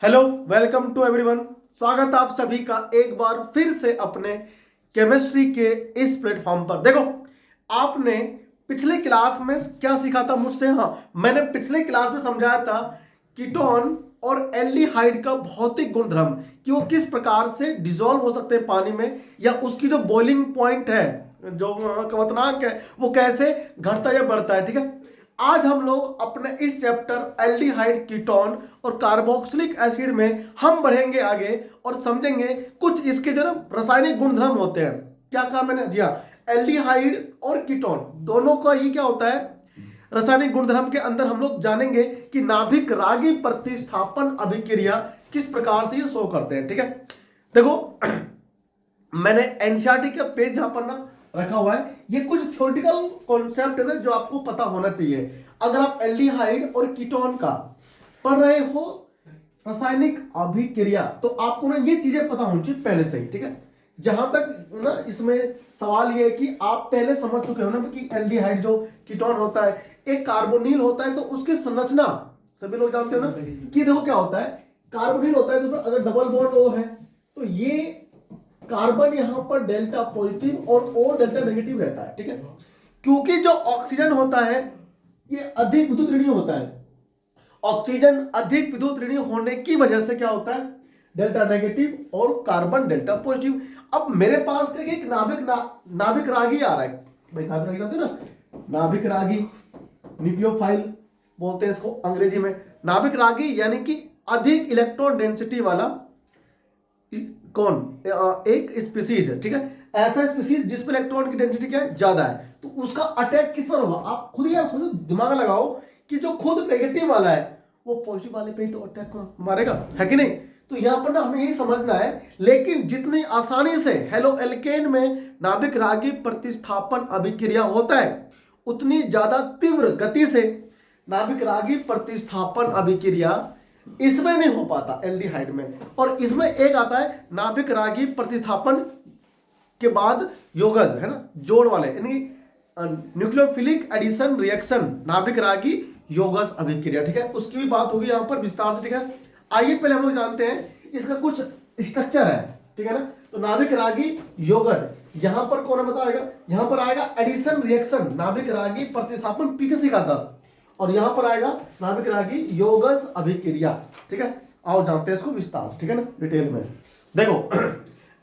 Hello, welcome to everyone. स्वागत आप सभी का एक बार फिर से अपने केमिस्ट्री के इस प्लेटफॉर्म पर। देखो, आपने पिछले क्लास में क्या सीखा था मुझसे? हाँ, मैंने पिछले क्लास में समझाया था कीटोन और एल्डिहाइड का भौतिक गुणधर्म कि वो किस प्रकार से डिसॉल्व हो सकते हैं पानी में, या उसकी जो बॉइलिंग पॉइंट है, जो क्वथनांक है, वो कैसे घटता या बढ़ता है। ठीक है, आज हम लोग अपने इस चैप्टर एल्डिहाइड कीटोन और कार्बोक्सिलिक एसिड में हम बढ़ेंगे आगे और समझेंगे कुछ इसके जो ना रासायनिक गुणधर्म होते हैं। क्या कहा मैंने? जी हाँ, एल्डिहाइड और कीटोन दोनों का ही क्या होता है, रासायनिक गुणधर्म के अंदर हम लोग जानेंगे कि नाभिक रागी प्रतिस्थापन अभिक्रिया किस प्रकार से ये शो करते हैं। ठीक है, देखो मैंने एनसीईआरटी का पेज जहां पर ना रखा हुआ है, ये कुछ थ्योरेटिकल कॉन्सेप्ट है ना जो आपको पता होना चाहिए। अगर आप एल्डिहाइड और कीटोन का पढ़ रहे हो रासायनिक अभिक्रिया, तो आपको ना ये चीजें पता होनी चाहिए पहले से ही। ठीक है, जहां तक ना इसमें सवाल ये है कि आप पहले समझ चुके हो ना कि एल्डिहाइड जो कीटोन होता है एक कार्बोनिल होता है, तो उसकी संरचना सभी लोग जानते हो ना कि देखो क्या होता है। कार्बोनिल होता है तो अगर डबल बॉन्ड ओ है तो ये कार्बन यहां पर डेल्टा पॉजिटिव और ओ डेल्टा नेगेटिव रहता है। ठीक है, क्योंकि जो ऑक्सीजन होता है ये अधिक विद्युत ऋणात्मक होता है। ऑक्सीजन अधिक विद्युत ऋणात्मक होने की वजह से क्या होता है, डेल्टा नेगेटिव और कार्बन डेल्टा पॉजिटिव। अब मेरे पास एक नाभिक रागी आ रहा है भाई। नाभिक रागी होते हैं ना, नाभिक रागी, न्यूक्लियोफाइल बोलते हैं इसको अंग्रेजी में। नाभिक रागी यानी कि अधिक इलेक्ट्रॉन डेंसिटी वाला कौन एक स्पीसीज है। ठीक है, ऐसा स्पीसीज जिस पर इलेक्ट्रॉन की डेंसिटी क्या है, ज्यादा है, तो उसका अटैक किस पर होगा? आप खुद यार सोचो, दिमाग लगाओ कि जो खुद नेगेटिव वाला है वो पॉजिटिव वाले पे ही तो अटैक मारेगा, है कि नहीं? तो यहां पर ना हमें यही समझना है। लेकिन जितनी आसानी से हेलो एल्केन में नाभिक रागी प्रतिस्थापन अभिक्रिया होता है, उतनी ज्यादा तीव्र गति से नाभिक रागी प्रतिस्थापन अभिक्रिया इसमें नहीं हो पाता एल्डिहाइड में। और इसमें एक आता है नाभिक रागी प्रतिस्थापन के बाद योगज, है ना, जोड़ वाले, यानी न्यूक्लियोफिलिक एडिशन रिएक्शन, नाभिक रागी योगज अभिक्रिया। ठीक है, उसकी भी बात होगी यहां पर विस्तार से। ठीक है, आइए पहले हम लोग जानते हैं इसका कुछ स्ट्रक्चर है। ठीक है ना, तो नाभिक रागी योगज यहां पर कौन बताएगा? यहां पर आएगा एडिशन रिएक्शन, नाभिक रागी प्रतिस्थापन पीछे सीखा था, और यहां पर आएगा नाभिक रागी योगज अभिक्रिया। ठीक है, आओ जानते हैं इसको विस्तार से। ठीक है ना, डिटेल में देखो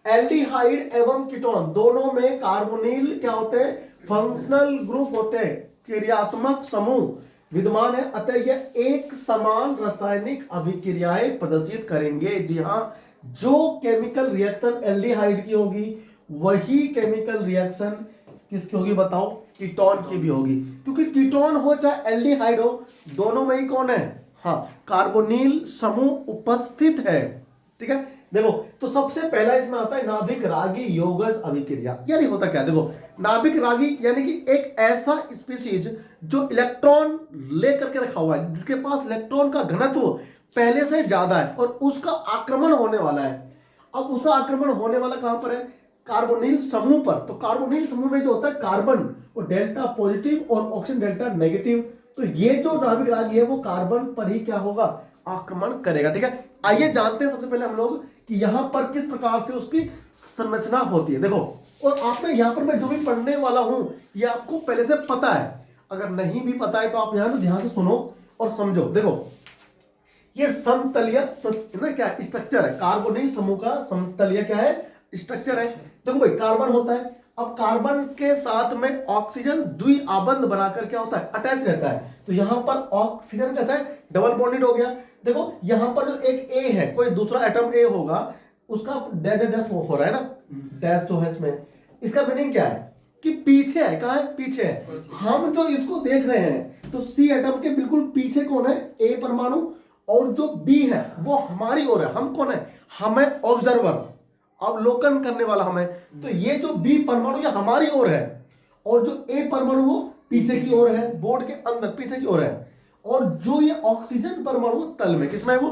एल्डिहाइड एवं कीटोन दोनों में कार्बोनिल क्या होते हैं, फंक्शनल ग्रुप होते हैं, क्रियात्मक समूह विद्यमान है, अतः यह एक समान रासायनिक अभिक्रियाएं प्रदर्शित करेंगे। जी हां, जो केमिकल रिएक्शन एल्डिहाइड की होगी वही केमिकल रिएक्शन किसकी होगी बताओ? कीटोन की भी होगी, क्योंकि कीटोन हो चाहे एल्डिहाइड हो, दोनों में ही कौन है? हाँ, कार्बोनिल समूह उपस्थित है। ठीक है, देखो तो सबसे पहला इसमें आता है नाभिक रागी योगज अभिक्रिया। यानी होता क्या? देखो, नाभिक रागी यानी कि एक ऐसा स्पीसीज जो इलेक्ट्रॉन लेकर के रखा हुआ है, जिसके पास इलेक्ट्रॉन का घनत्व पहले से ज्यादा है और उसका आक्रमण होने वाला है। अब उसका आक्रमण होने वाला कहां पर है? कार्बोनिल समूह पर। तो कार्बोनिल समूह में जो होता है कार्बन वो डेल्टा पॉजिटिव और ऑक्सीजन डेल्टा नेगेटिव, तो ये जो नाभिक रागी है वो कार्बन पर ही क्या होगा? आक्रमण करेगा। ठीक है, आइए जानते हैं सबसे पहले हम लोग कि यहां पर किस प्रकार से उसकी संरचना होती है। देखो, और आपने यहां पर मैं जो भी पढ़ने वाला हूं ये आपको पहले से पता है, अगर नहीं भी पता है तो आप यहां ध्यान से सुनो और समझो। देखो, ये समतलीय ना क्या स्ट्रक्चर है, कार्बोनिल समूह का समतलीय क्या है? स्ट्रक्चर है। देखो भाई, कार्बन होता है, अब कार्बन के साथ में ऑक्सीजन द्विआबंध बनाकर क्या होता है? अटैच रहता है। तो यहां पर ऑक्सीजन कैसा है? डबल बॉन्डेड हो गया। देखो यहां पर जो एक ए है, कोई दूसरा एटम ए होगा, उसका डैश डैश हो रहा है ना, डैश जो है इसमें, इसका मीनिंग क्या है कि पीछे है। कहां है? पीछे है। हम जो इसको देख रहे हैं तो सी एटम के बिल्कुल पीछे कौन है? ए परमाणु, और जो बी है वो हमारी ओर है। हम कौन है? हमें ऑब्जर्वर, अवलोकन करने वाला हमें। तो ये जो बी परमाणु ये हमारी ओर है, और जो ए परमाणु वो पीछे की ओर है, बोर्ड के अंदर पीछे की ओर है। और जो ये ऑक्सीजन परमाणु तल में, किसमें है वो?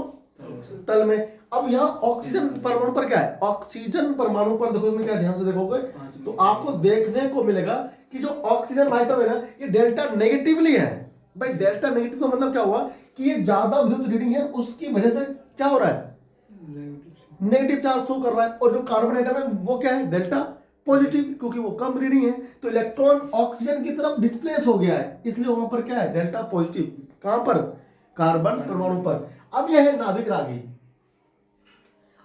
तल में। अब यहाँ ऑक्सीजन परमाणु पर क्या है? ऑक्सीजन परमाणु पर देखो, इसमें क्या ध्यान से देखोगे तो आपको देखने को मिलेगा कि जो ऑक्सीजन भाई साहब है ना, ये डेल्टा नेगेटिवली है। भाई डेल्टा नेगेटिव का मतलब क्या हुआ कि ये ज्यादा विद्युत रीडिंग है, उसकी वजह से क्या हो रहा है, नेगेटिव चार्ज शो कर रहा है। और जो कार्बन एटम है वो क्या है, डेल्टा पॉजिटिव, क्योंकि वो कम रीडिंग है तो इलेक्ट्रॉन ऑक्सीजन की तरफ डिस्प्लेस हो गया है, इसलिए वहां पर क्या है, डेल्टा पॉजिटिव। कहां पर, कार्बन परमाणु पर। अब यह है नाभिक रागी।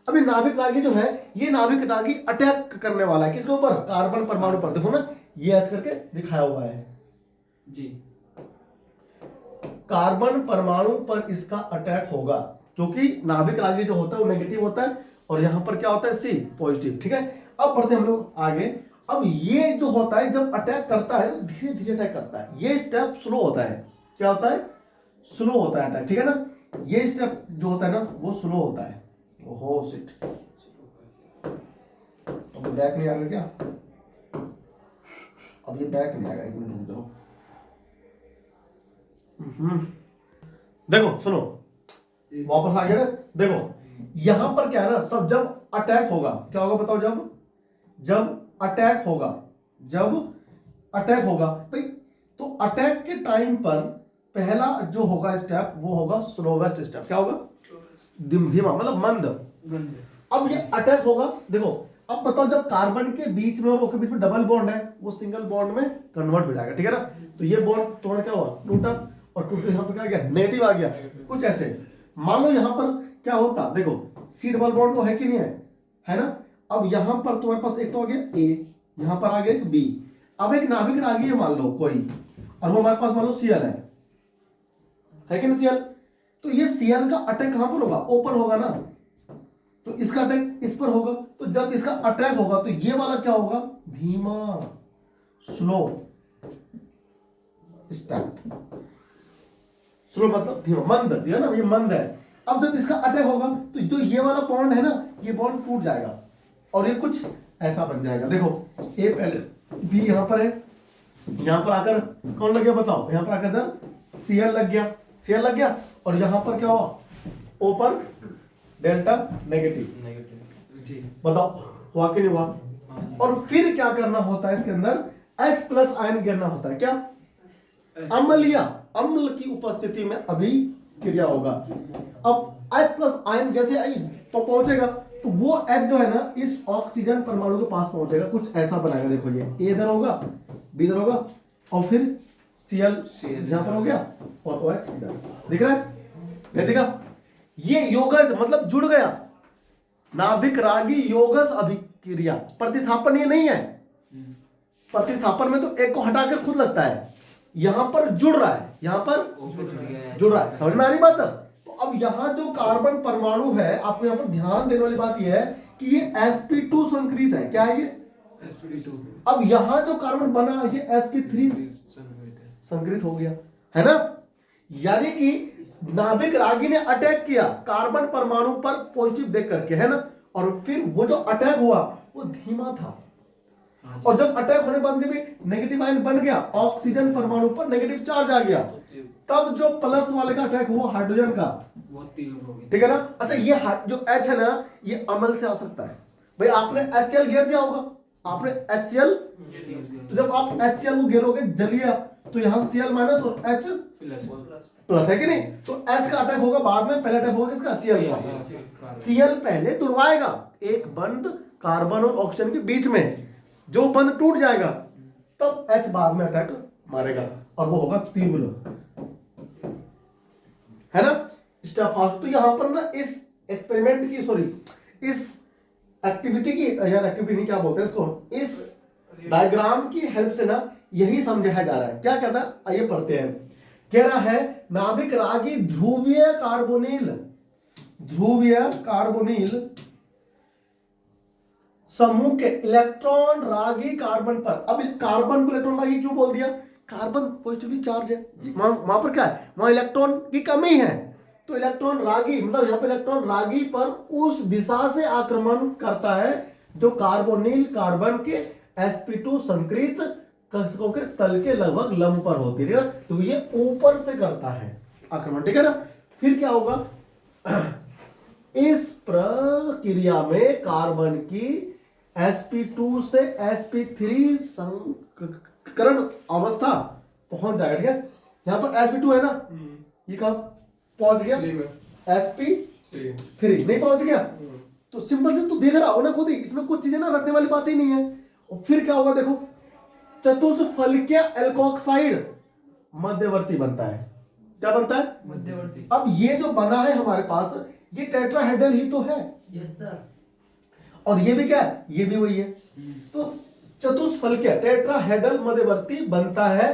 अभी नाभिक रागी जो है, ये नाभिक रागी अटैक करने वाला है किसके ऊपर, कार्बन परमाणु पर। देखो ना ये ऐसे करके दिखाया हुआ है जी, कार्बन परमाणु पर इसका अटैक होगा, क्योंकि नाभिक रागी जो होता है वो नेगेटिव होता है और यहां पर क्या होता है, सी पॉजिटिव। ठीक है, अब बढ़ते हम लोग आगे। अब ये जो होता है जब अटैक करता है धीरे धीरे अटैक करता है, ये स्टेप स्लो होता है। क्या होता है, स्लो होता है अटैक। ठीक है ना, ये स्टेप जो होता है ना वो स्लो होता है। ओहो शिट, अब बैक नहीं आएगा क्या, अब ये बैक नहीं आएगा, एक मिनट रुक जाओ। देखो सुनो, वापस आ गया ना। देखो यहां पर क्या है ना, सब जब अटैक होगा, क्या होगा बताओ, जब अटैक होगा, जब अटैक होगा भाई, तो अटैक के टाइम पर पहला जो होगा स्टेप वो होगा स्लोवेस्ट स्टेप। क्या होगा, धीमा मतलब मंद। अब ये अटैक होगा, देखो अब बताओ, जब कार्बन के बीच में और ओके बीच में डबल बॉन्ड है, वो सिंगल बॉन्ड में कन्वर्ट हो जाएगा। ठीक है ना, तो ये बॉन्ड तुम्हारा क्या हुआ, टूटा, और टूटे यहाँ पर क्या गया, नेगेटिव आ गया। कुछ ऐसे मान लो यहाँ पर क्या होता, देखो सी डबल बॉन्ड तो है कि नहीं है ना। अब यहाँ पर तुम्हारे पास एक तो आ गया ए, यहाँ पर आ गया एक बी। अब एक नाभिक रागी है मान लो कोई, और वो हमारे पास मान लो सीएल है कि नहीं सीएल। तो ये सीएल का अटैक कहां पर होगा, ओपन होगा ना, तो इसका अटैक इस पर होगा। तो जब इसका अटैक होगा तो ये वाला क्या होगा, धीमा, स्लो स्टेप। स्लो मतलब धीमा, मंद, है ना, ये मंद है। अब जब इसका अटैक होगा तो जो ये वाला बॉन्ड है ना, ये बॉन्ड टूट जाएगा और ये कुछ ऐसा बन जाएगा। देखो ए पहले बी यहां पर है, यहां पर आकर कौन लग गया बताओ, यहां पर आकर इधर सीएल लग गया, सीएल लग गया, और यहां पर क्या हुआ, ओ पर डेल्टा नेगेटिव। जी, बताओ हुआ कि नहीं हुआ। और फिर क्या करना होता है इसके अंदर, H प्लस आयन गिरना होता है। क्या, अम्लीय, अम्ल की उपस्थिति में अभिक्रिया होगा। अब H प्लस आयन जैसे आई तो पहुंचेगा, तो वो H जो है ना इस ऑक्सीजन परमाणु के पास पहुंचेगा, कुछ ऐसा बनाएगा। देखो ये A इधर होगा, B इधर होगा, और फिर Cl यहां पर हो गया, और OH इधर। दिख रहा है, नहीं दिखा, ये योगज मतलब जुड़ गया। नाभिक रागी योगज अभिक्रिया, प्रतिस्थापन ये नहीं है। प्रतिस्थापन में तो एक को हटाकर खुद लगता है, यहां पर जुड़ रहा है, यहां पर जुड़ रहा है। समझ में आ रही बात। तो अब यहां जो कार्बन परमाणु है, आपको यहां पर ध्यान देने वाली बात यह है कि ये sp2 संक्रित है। क्या है ये, sp2। अब यहां जो कार्बन बना ये sp3 संक्रित हो गया, है ना। यानी कि नाभिक रागी ने अटैक किया कार्बन परमाणु पर पॉजिटिव देख करके, है ना, और फिर वो जो अटैक हुआ वो धीमा था, और जब अटैक होने के बाद जब नेगेटिव आयन बन गया, ऑक्सीजन परमाणु पर नेगेटिव चार्ज आ गया, तब जो प्लस वाले का अटैक हुआ हाइड्रोजन का, बहुत तीव्र हो गया। ठीक है ना। अच्छा ये जो H है ना, ये अम्ल से आ सकता है। भाई आपने HCl गिर दिया होगा, आपने HCl, तो जब आप HCl को गिरोगे जलिए, तो यहां Cl माइनस और H प्लस है कि नहीं। तो H का अटैक होगा बाद में, पहले अटैक होगा किसका, Cl का। Cl पहले तुड़वाएगा एक बंद कार्बन और ऑक्सीजन के बीच में, जो बंद टूट जाएगा तब H बाद में अटैक मारेगा, और वो होगा तीव्र, है ना, स्टेफास्ट। तो यहां पर ना इस एक्सपेरिमेंट की, सॉरी इस एक्टिविटी की, यार एक्टिविटी नहीं क्या बोलते हैं इसको, इस डायग्राम की हेल्प से ना यही समझाया जा रहा है। क्या कहता है, आइए पढ़ते हैं। कह रहा है नाभिक रागी ध्रुवीय कार्बोनिल समूह के इलेक्ट्रॉन रागी कार्बन पर, अब कार्बन को इलेक्ट्रॉन रागी क्यों बोल दिया, कार्बन पॉजिटिवली चार्ज है, वहां पर क्या है, वहां इलेक्ट्रॉन की कमी है, तो इलेक्ट्रॉन रागी मतलब यहां पे इलेक्ट्रॉन रागी पर उस दिशा से आक्रमण करता है जो कार्बोनिल कार्बन के sp2 संक्रित कक्षकों के तल के लगभग लंब पर होती है ना, तो ये ऊपर से करता है आक्रमण, ठीक है ना। फिर क्या होगा, इस प्रक्रिया में कार्बन की sp2 से sp3 संकरण अवस्था पहुंच जाएगा, ठीक है। यहां पर sp2 है ना, ये कहां पहुंच गया, sp 3 नहीं पहुंच गया। तो सिंपल से तू देख रहा हो ना खुद ही, इसमें कुछ चीजें ना रटने वाली बात ही नहीं है। और फिर क्या होगा देखो, चतुष्फलकीय एल्कोक्साइड मध्यवर्ती बनता है। क्या बनता है? मध्यवर्ती। अब ये जो बना है हमारे पास, ये टेट्राहेड्रल ही तो है। Yes sir. और ये भी क्या है? ये भी वही है। तो चतुष्फलकीय टेट्राहेड्रल मध्यवर्ती बनता है।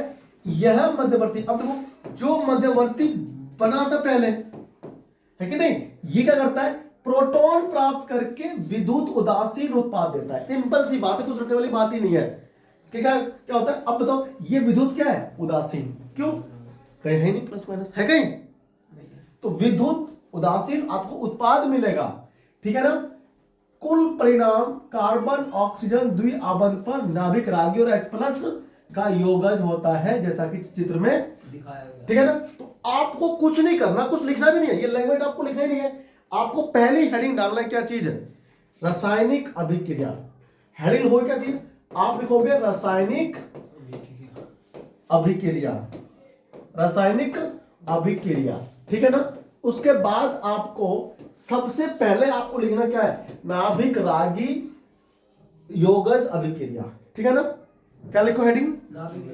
यह मध्यवर्ती, अब देखो जो मध्यवर्ती बना था पहले, है कि नहीं, ये क्या करता है? प्रोटॉन प्राप्त करके विद्युत उदासीन उत्पाद देता है। सिंपल सी बात है, कुछ रटने वाली बात ही नहीं है। क्या क्या होता है? अब बताओ, ये विद्युत क्या है? उदासीन। क्यों? कहीं है नहीं, प्लस माइनस है कहीं? तो विद्युत उदासीन आपको उत्पाद मिलेगा, ठीक है ना। कुल परिणाम कार्बन ऑक्सीजन द्विआबंध पर नाभिक रागी और H+ का योगज होता है, जैसा कि चित्र में दिखाया गया। ठीक है ना। तो आपको कुछ नहीं करना, कुछ लिखना भी नहीं है, ये लैंग्वेज आपको लिखना ही नहीं है। आपको पहली हेडिंग डालना है, क्या चीज है? रासायनिक अभिक्रिया। हेडिंग हो क्या चीज? आप लिखोगे रासायनिक अभिक्रिया, रासायनिक अभिक्रिया, ठीक है ना। उसके बाद आपको सबसे पहले आपको लिखना क्या है? नाभिक रागी योगज अभिक्रिया, ठीक है ना। क्या लिखो हेडिंग?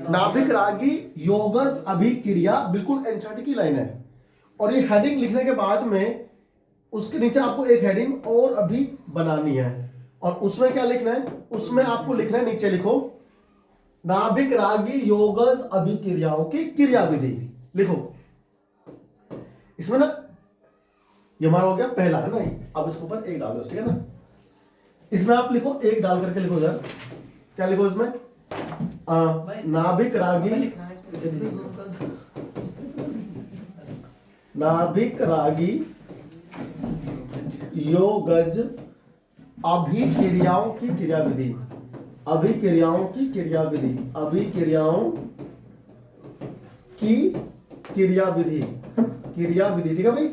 नाभिक रागी योगज अभिक्रिया, बिल्कुल एनसीईआरटी की लाइन है। और ये हेडिंग लिखने के बाद में उसके नीचे आपको एक हेडिंग और अभी बनानी है, और उसमें क्या लिखना है? उसमें आपको लिखना है, नीचे लिखो नाभिक रागी योगज अभिक्रियाओं की क्रियाविधि लिखो। इसमें ना ये हमारा हो गया पहला, है ना। अब इसके ऊपर एक डाल दो, ठीक है ना। इसमें आप लिखो, एक डाल करके लिखो यार। क्या लिखो इसमें? नाभिक रागी, नाभिक रागी योगज अभिक्रियाओं की क्रियाविधि, अभिक्रियाओं की क्रियाविधि, अभिक्रियाओं की क्रियाविधि, क्रियाविधि, ठीक है भाई।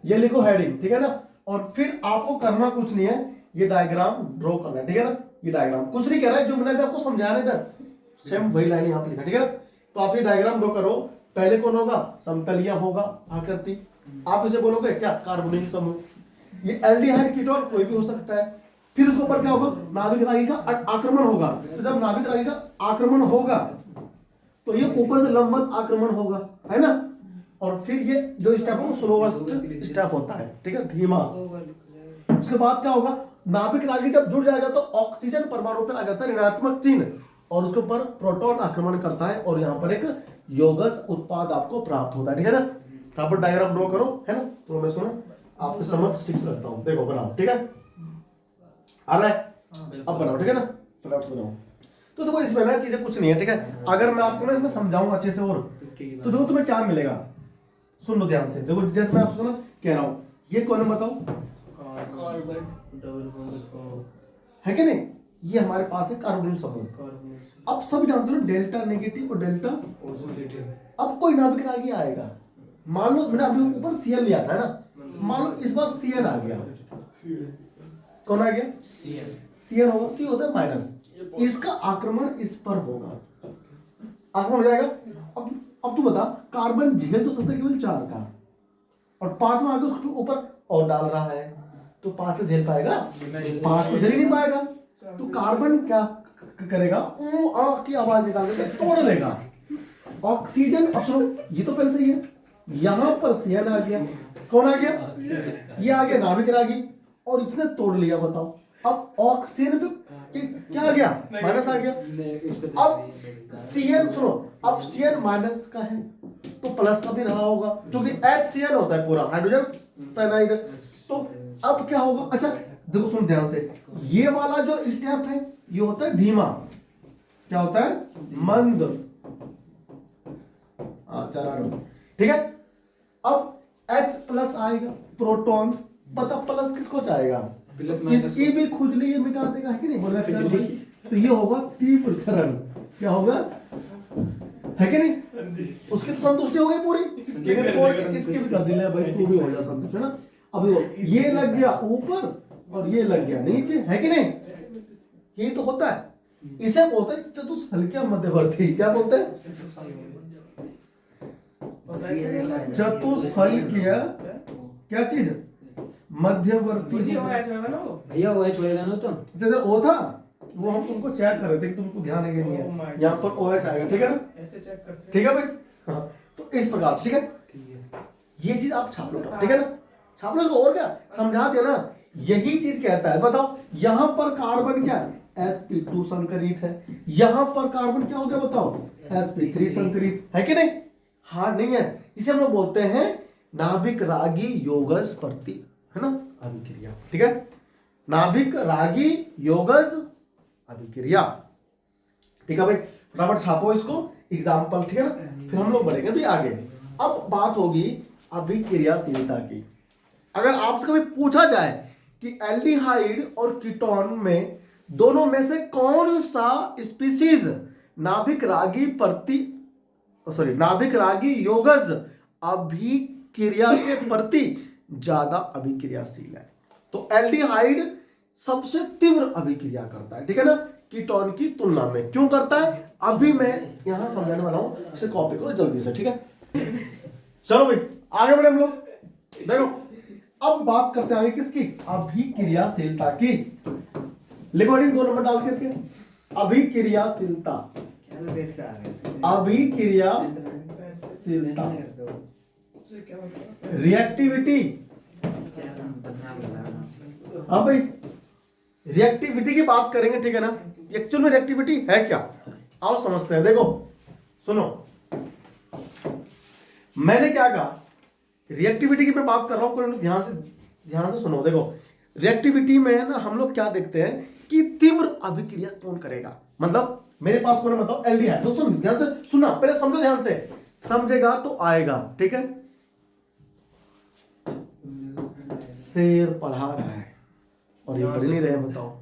ये लिखो हेडिंग, ठीक है ना। और फिर आपको करना कुछ नहीं है, ये डायग्राम ड्रॉ करना है, ठीक है ना। ये डायग्राम कुछ नहीं कह रहा है, जो मैंने आपको समझाया ना इधर, सेम वही लाइन यहाँ पे लिखा, ठीक है ना। तो आप ये डायग्राम ड्रॉ करो। पहले कौन होगा? समतलीय होगा, आकृति। आप इसे बोलोगे क्या? कार्बोनिल समूह। ये एल्डिहाइड कीटोन कोई भी हो सकता है। फिर उसके ऊपर क्या होगा? नाभिक रागी का आक्रमण होगा। तो जब नाभिक रागी का आक्रमण होगा तो ये ऊपर से लंबवत आक्रमण होगा, है ना। और फिर ये जो स्टेप है वो स्लोवेस्ट स्टेप होता है, ठीक है, धीमा। उसके बाद क्या होगा? नाभिक रागी जब जुड़ जाएगा तो ऑक्सीजन परमाणु पे आ जाता है ऋणात्मक चिन्ह, और उसके ऊपर प्रोटॉन आक्रमण करता है, और यहाँ पर एक योगज उत्पाद आपको प्राप्त होता है, ठीक है ना। प्रॉपर डायग्राम ड्रॉ करो, है ना। तो मैं सुनो आपके समक्ष ठीक से रखता हूँ, देखो बनाओ, ठीक है। आ रहा है? अब बनाओ, ठीक है ना। फटाफट बनाओ। तो देखो इसमें ना चीजें कुछ नहीं है, ठीक है। अगर मैं आपको ना इसमें समझाऊं अच्छे से और, तो देखो तुम्हें क्या मिलेगा, सुन लो ध्यान से। देखो जैसे मैं आपसे ना कह रहा हूं, ये कौन है बताओ? कार्बन डबल बॉन्ड है कि नहीं? ये हमारे पास है कार्बोनिल समूह। अब सब जानते हो डेल्टा नेगेटिव और डेल्टा पॉजिटिव। अब कोई नाभिक रागी आएगा, मान लो मैंने अभी ऊपर Cl लिया था ना, मान लो इस बार Cn आ गया। कौन आ गया? Cn होगा, क्यों होता है माइनस, इसका आक्रमण इस पर होगा, आक्रमण हो जाएगा। अब तू बता, कार्बन झेल तो सकता है केवल 4 का, और 5वां आगे उसके ऊपर और डाल रहा है, तो 5 को झेल पाएगा? 5 को झेल ही नहीं पाएगा। तो कार्बन क्या करेगा? की आवाज निकाल के तोड़ लेगा ऑक्सीजन। अब सुनो, ये तो पहले से ही है, यहां पर Cn आ गया। कौन आ गया? ये आ गया नाभिक रागी, और इसने तोड़ लिया। बताओ अब ऑक्सीजन पे क्या आ गया? माइनस आ गया। अब Cn सुनो, अब Cn माइनस का है तो प्लस का भी रहा होगा, क्योंकि HCl होता है पूरा हाइड्रोजन साइनाइड। तो अब क्या होगा? अच्छा देखो सुन ध्यान से, ये वाला जो स्टेप है ये होता है धीमा। क्या होता है? मंद चरण, ठीक है। अब H+ आएगा, प्रोटॉन। पता प्लस किसको चाहेगा? इसकी भी खुजली ये मिटा देगा, है कि नहीं? बोला तो ये होगा तीव्र चरण। क्या होगा? है कि नहीं? उसकी तो संतुष्टि हो गई पूरी, लेकिन तो इसकी भी कर दिया भाई, तू भी हो जा संतुष्ट, है ना। अब ये लग गया ऊपर और ये लग गया नीचे, है कि नहीं? यही तो होता है, इसे बोलते हैं चतुष्फलकीय मध्यवर्ती। क्या बोलते हैं? चतुष्फलकीय क्या चीज? मध्यवर्ती मुझे वो ऐसा होगा ना वो भैया वो एच होएगा ना तो जैसे ओ था वो हम तुमको चेक कर रहे थे कि तुमको ध्यान है कि नहीं Oh my है। God. यहाँ पर OH आएगा, ठीक है ना? ऐसे चेक करते ठीक है भाई? हाँ, तो इस प्रकार से, ठीक है? ठीक है। ये चीज आप छाप लो, ठीक है ना? छाप लो इसको, और क्या समझा दिया ना। यही चीज कहता है, बताओ यहाँ पर कार्बन क्या है? sp2 संकरित है, यहाँ पर कार्बन क्या हो गया बताओ? sp3 संकरित है कि नहीं? हार्ड नहीं है, इसे हम लोग बोलते हैं नाभिक रागी योगज प्रति, है ना, अभिक्रिया, ठीक है? नाभिक रागी योगज अभिक्रिया, ठीक है भाई? फटाफट छापो इसको, एग्जाम्पल, ठीक है ना? फिर हम लोग बढ़ेंगे भी आगे। अब बात होगी अभिक्रियाशीलता की। अगर आपसे कभी पूछा जाए कि एल्डिहाइड और कीटोन में दोनों में से कौन सा स्पीशीज नाभिक रागी नाभिक रागी योगज अभिक्रिया के प्रति ज्यादा अभिक्रियाशील है, तो एल्डिहाइड सबसे तीव्र अभिक्रिया करता है, ठीक है ना, कीटोन की तुलना में। क्यों करता है अभी मैं यहां समझाने वाला हूं, इसे कॉपी करो जल्दी से, ठीक है? चलो भाई आगे बढ़े हम लोग। देखो अब बात करते हैं आगे किसकी? अभिक्रियाशीलता की। लिखो 2 नंबर डाल करके, अभिक्रियाशीलता, क्या बैठ के आ गए अभिक्रियाशीलता, क्या मतलब रिएक्टिविटी। हाँ भाई, रिएक्टिविटी की बात करेंगे, ठीक है ना? एक्चुअल में रिएक्टिविटी है क्या, आओ समझते हैं। देखो सुनो, मैंने क्या कहा, रिएक्टिविटी की मैं बात कर रहा हूं, ध्यान से सुनो। देखो रिएक्टिविटी में ना हम लोग क्या देखते हैं कि तीव्र अभिक्रिया कौन करेगा, मतलब मेरे पास कौन है बताओ? एल्डिहाइड। तो सुन ध्यान से सुनना, पहले समझो ध्यान से, समझेगा तो आएगा, ठीक है? शेर पढ़ा रहा है और ये पढ़ नहीं रहे, बताओ।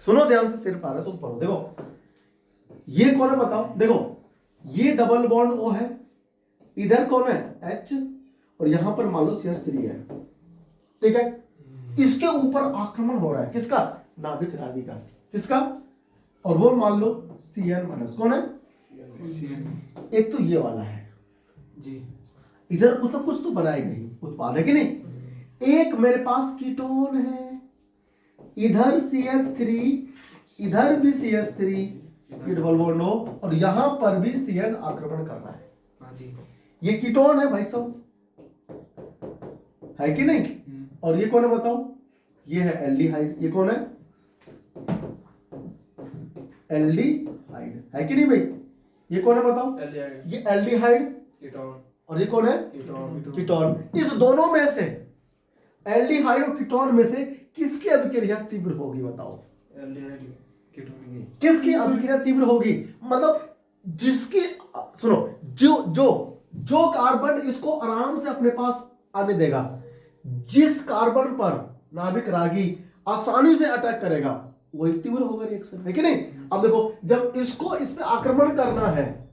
सुनो ध्यान से, शेर पढ़ा रहा है तुम पढ़ो। देखो ये कौन है बताओ? देखो ये डबल बॉन्ड O है, इधर कौन है? H, और यहां पर मान लो CH3 है, ठीक है? इसके ऊपर आक्रमण हो रहा है, किसका? नाभिक रागी का। किसका? और वो मान लो CN- कौन है? एक तो ये वाला है जी, इधर कुछ तो बनाएगा ही, उत्पाद है कि नहीं? एक मेरे पास कीटोन है, इधर CH3, इधर भी CH3, ये डबल बॉन्ड हो, और यहां पर भी CN आक्रमण कर रहा है। हाँ जी, ये कीटोन है भाई साहब, है कि नहीं? और ये कौन है बताओ? ये है एल्डिहाइड। ये कौन है? एल्डिहाइड, है कि नहीं भाई? ये कौन है बताओ? एल्डिहाइड, ये एल्डिहाइड, कीटोन, और ये कौन है? Ketone, ketone. इस दोनों में से, एल्डिहाइड और कीटोन में से किसकी अभिक्रिया तीव्र होगी बताओ? एल्डिहाइड, कीटोन की। किसकी अभिक्रिया तीव्र होगी? मतलब जिसकी, सुनो, जो कार्बन इसको आराम से अपने पास आने देगा, जिस कार्बन पर नाभिक रागी आसानी से अटैक करेगा, वही तीव्र होगा रिएक्शन, है कि नहीं? अब देखो जब इसको इस पे आक्रमण करना है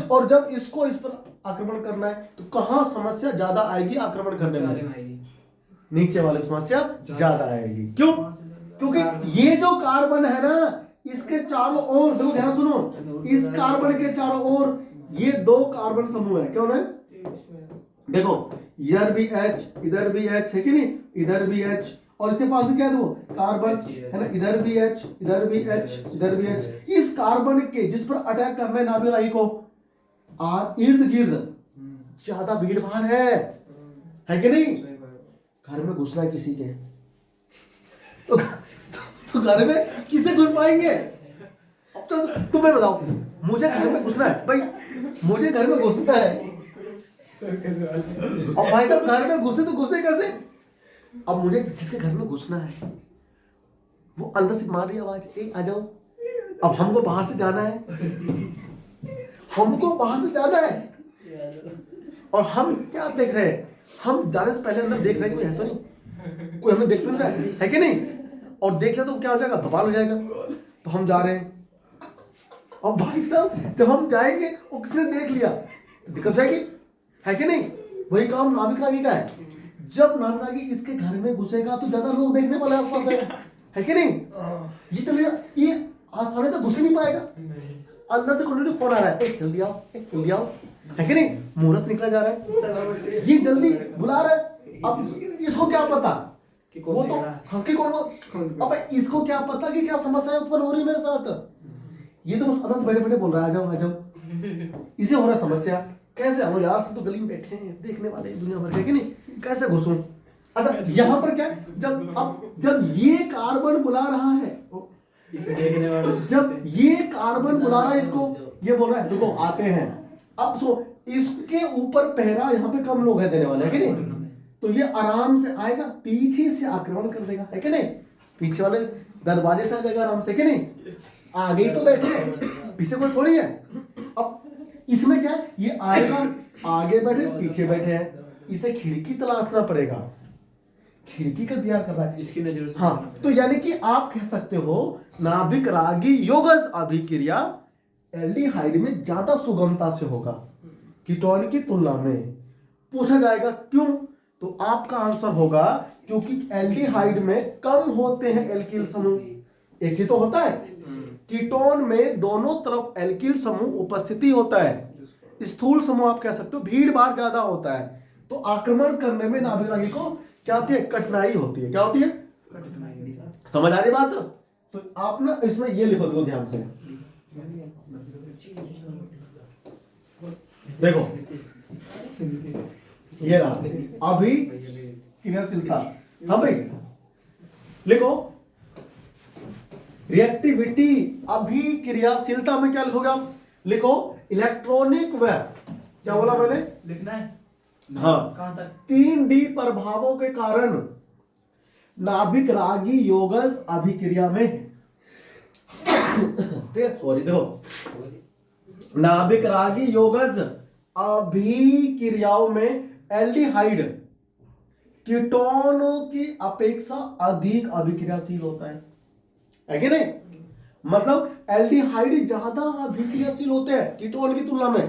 और जब इसको इस पर आक्रमण करना है, तो कहां समस्या ज्यादा आएगी आक्रमण करने में? नीचे वाले में समस्या ज्यादा आएगी। क्यों? क्योंकि ये जो कार्बन है ना, इसके चारों ओर, देखो ध्यान सुनो, इस कार्बन के चारों ओर ये 2 कार्बन समूह है, कौन है? देखो इधर भी H, इधर भी H, है कि नहीं? इधर भी H, और इसके पास भी क्या है? देखो कार्बन है ना, इधर भी H, इधर भी H, इधर भी H। इस कार्बन के जिस पर अटैक करना है नाभिक रागी को, इर्द गिर्द ज्यादा भीड़ भाड़ है कि नहीं? घर में घुसना है किसी के, तो घर में किसे घुस पाएंगे? अब तो तुम्हें बताओ, मुझे घर में घुसना है भाई, मुझे घर में घुसना है। अब भाई साहब घर में घुसे तो घुसे कैसे? अब मुझे जिसके घर में घुसना है वो अंदर से मार रही आवाज, ए आ जाओ। अब हमको बाहर से जाना है, हमको बाहर से जाना है, और हम क्या देख रहे हैं? हम जाने से पहले अंदर देख रहे हैं कोई है तो नहीं, कोई हमें देख तो नहीं रहा है कि नहीं? और देख लिया तो क्या हो जाएगा? बवाल हो जाएगा। तो हम जा रहे हैं, और भाई साहब जब हम जाएंगे और किसी ने देख लिया तो दिक्कत है कि नहीं? वही काम नाभिक रागी का है। जब नाभिक रागी इसके घर में घुसेगा तो ज्यादा लोग देखने वाले आसपास है कि नहीं? ये चलिए, ये आसानी से घुस ही नहीं पाएगा। अंदर से कंटिन्यू फोन आ रहा है, एक जल्दी आओ, एक जल्दी आओ, है कि नहीं? मुहूर्त निकला जा रहा है, ये जल्दी बुला रहा है, अब इसको क्या पता कि कौन वो देख तो रहा है? हाँ कि कौन अबे इसको क्या पता कि क्या समस्या उत्पन्न हो रही है मेरे साथ। ये तो बस अदर्स बैठे बैठे बोल रहा है आ जाओ इसे हो रहा है समस्या। कैसे हम यार सब तो गली में बैठे हैं देखने वाले दुनिया भर के कि नहीं कैसे घुसूं। अच्छा यहाँ पर क्या है, जब ये कार्बन बुला रहा है इसे देखने वाले जब ये कार्बन बुला रहा है इसको ये बोल रहा है देखो आते हैं। अब सो इसके ऊपर पहरा यहाँ पे कम लोग हैं देने वाले है कि नहीं, तो ये आराम से आएगा पीछे से आक्रमण कर देगा है कि नहीं, पीछे वाले दरवाजे से आ जाएगा आराम से कि नहीं, आगे ही तो बैठे हैं पीछे कोई थोड़ी है। अब इसमें क्या है ये आएगा आगे बैठे पीछे बैठे हैं, इसे खिड़की तलाशना पड़ेगा, खिड़की का दिया कर रहा है इसकी नजर से हाँ। तो यानी कि आप कह सकते हो नाभिक रागी योगज अभिक्रिया एल्डिहाइड में ज्यादा सुगमता से होगा कीटोन की तुलना में। पूछा जाएगा क्यों, तो आपका आंसर होगा क्योंकि एल्डिहाइड में कम होते हैं एल्किल समूह, एक ही तो होता है, कीटोन में दोनों तरफ एल्किल समूह उपस्थिति होता है, स्थूल समूह आप कह सकते हो भीड़ भाड़ ज्यादा होता है, तो आक्रमण करने में नाभिक रागी को क्या होती है कठिनाई होती है। क्या होती है समझ आ रही बात। तो आप ना इसमें ये लिखो देखो ध्यान से देखो ये रहा अभी क्रियाशीलता। हाँ भाई लिखो रिएक्टिविटी अभी क्रियाशीलता में क्या लिखोगे आप, लिखो इलेक्ट्रॉनिक व क्या बोला मैंने लिखना है हाँ कहां तक 3D प्रभावों के कारण नाभिक रागी योगज अभिक्रिया में सॉरी देखो नाभिक रागी योगज अभिक्रियाओं में एल्डिहाइड कीटोनों की अपेक्षा अधिक अभिक्रियाशील होता है कि नहीं, मतलब एल्डिहाइड ज्यादा अभिक्रियाशील होते हैं कीटोन की तुलना में,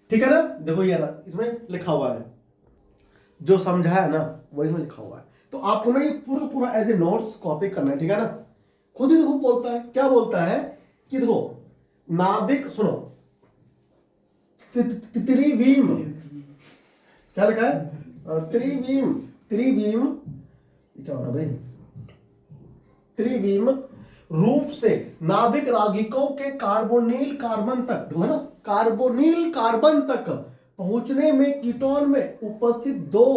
ठीक है ना। देखो ये इसमें लिखा हुआ है जो समझाया ना वो इसमें लिखा हुआ है, तो आपको ना ये पूरा पूरा एज ए नोट्स कॉपी करना है, ठीक है ना। खुद ही देखो बोलता है क्या बोलता है कि देखो नाभिक सुनो त्रिवीम क्या लिखा है त्रिवीम त्रिवीम क्या हो रहा भाई त्रिवीम रूप से नाभिक रागिकों के कार्बोनिल कार्बन तक है ना कार्बोनिल कार्बन तक पहुंचने में कीटोन में उपस्थित दो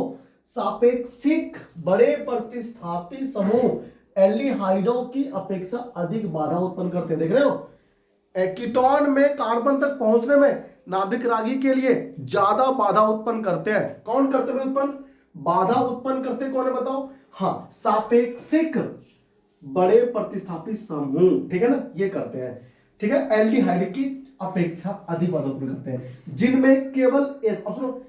सापेक्षिक बड़े प्रतिस्थापी समूह एल्डिहाइडों की अपेक्षा अधिक बाधा उत्पन्न करते हैं। देख रहे हो कीटोन में कार्बन तक पहुंचने में नाभिक रागी के लिए ज्यादा बाधा उत्पन्न करते हैं। कौन करते हैं उत्पन्न, बाधा उत्पन्न करते कौन है बताओ, हाँ सापेक्षिक बड़े प्रतिस्थापी समूह, ठीक है ना, ये करते हैं, ठीक है, एल्डिहाइड की अपेक्षा अधिक बाधा उत्पन्न करते हैं जिनमें केवल एक सुनो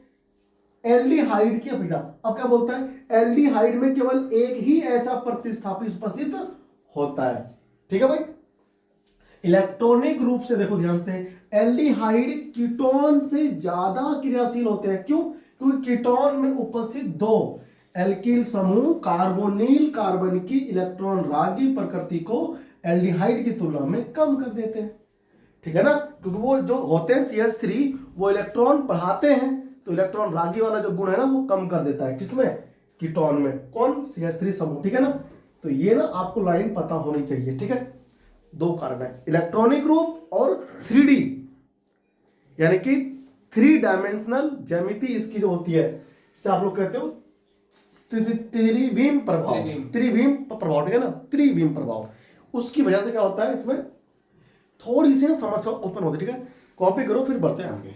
एल्डिहाइड की अपेक्षा। अब क्या बोलता है एल्डिहाइड में केवल एक ही ऐसा प्रतिस्थापी उपस्थित होता है, ठीक है भाई। इलेक्ट्रॉनिक रूप से देखो ध्यान से एल्डिहाइड कीटोन से ज्यादा क्रियाशील होते हैं, क्यों, क्योंकि कीटोन में उपस्थित दो एल्किल समूह कार्बोनिल कार्बन की इलेक्ट्रॉन रागी प्रकृति को एल्डिहाइड की तुलना में कम कर देते हैं, ठीक है ना, क्योंकि वो जो होते हैं CH3 वो इलेक्ट्रॉन बढ़ाते हैं, तो इलेक्ट्रॉन रागी वाला जो गुण है ना वो कम कर देता है किसमें, कीटोन में, कौन CH3 समूह, ठीक है ना। तो ये ना आपको लाइन पता होनी चाहिए, ठीक है। दो कारण है इलेक्ट्रॉनिक रूप और 3D यानी कि 3 डायमेंशनल ज्यामिति इसकी जो होती है इससे आप लोग कहते हो त्रिविम प्रभाव, त्रिविम प्रभाव, ठीक है ना, त्रिविम प्रभाव, उसकी वजह से क्या होता है इसमें थोड़ी सी समस्या उत्पन्न होती है, ठीक है। कॉपी करो फिर बढ़ते हैं आगे,